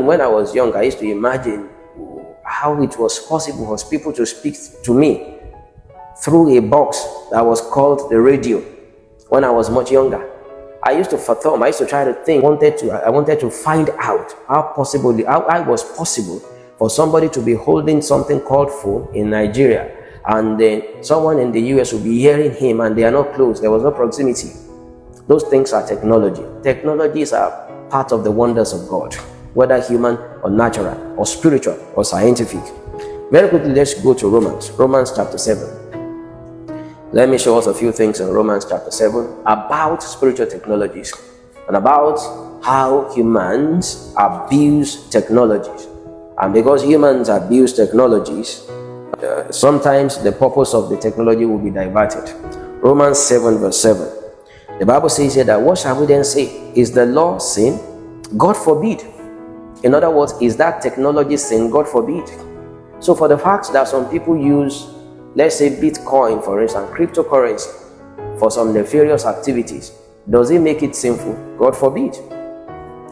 When I was young, I used to imagine how it was possible for people to speak to me through a box that was called the radio when I was much younger. I used to fathom, I used to try to think, I wanted to find out how it was possible for somebody to be holding something called phone in Nigeria, and then someone in the US would be hearing him and they are not close, there was no proximity. Those things are technology. Technologies are part of the wonders of God, whether human or natural or spiritual or scientific. Very quickly, let's go to Romans chapter 7. Let me show us a few things in Romans chapter 7 about spiritual technologies and about how humans abuse technologies. And because humans abuse technologies, sometimes the purpose of the technology will be diverted. Romans 7 verse 7. The Bible says here that, what shall we then say? Is the law sin? God forbid. In other words, is that technology sin? God forbid. So for the fact that some people use, let's say, Bitcoin, for instance, cryptocurrency, for some nefarious activities, does it make it sinful? God forbid.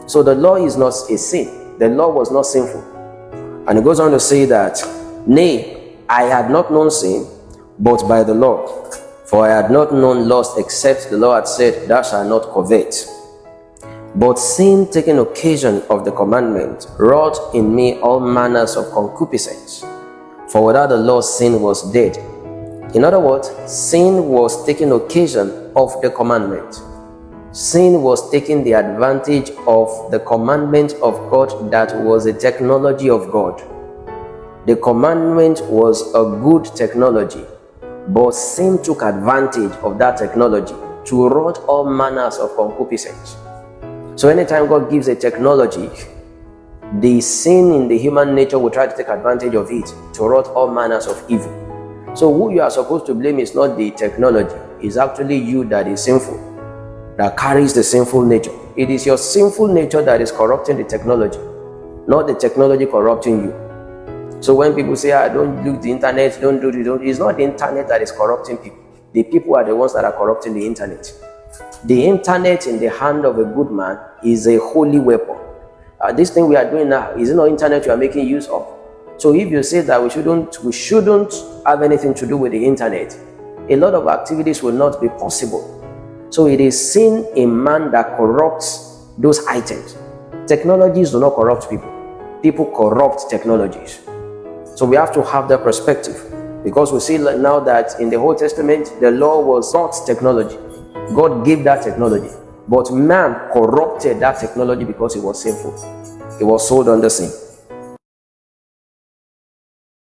So the law is not a sin. The law was not sinful. And it goes on to say that, nay, I had not known sin, but by the law. For I had not known lust, except the law had said, thou shalt not covet. But sin, taking occasion of the commandment, wrought in me all manners of concupiscence. For without the law, sin was dead. In other words, sin was taking occasion of the commandment. Sin was taking the advantage of the commandment of God that was a technology of God. The commandment was a good technology, but sin took advantage of that technology to wrought all manners of concupiscence. So anytime God gives a technology, the sin in the human nature will try to take advantage of it to wrought all manners of evil. So who you are supposed to blame is not the technology. It's actually you that is sinful, that carries the sinful nature. It is your sinful nature that is corrupting the technology, not the technology corrupting you. So when people say, don't use the internet, don't do this, it's not the internet that is corrupting people. The people are the ones that are corrupting the internet. The internet in the hand of a good man is a holy weapon. This thing we are doing now, is it not internet you are making use of? So if you say that we shouldn't have anything to do with the internet, a lot of activities will not be possible. So it is sin in man that corrupts those items. Technologies do not corrupt people. People corrupt technologies. So we have to have that perspective, because we see now that in the Old Testament, the law was not technology. God gave that technology, but man corrupted that technology because it was sinful. It was sold under sin.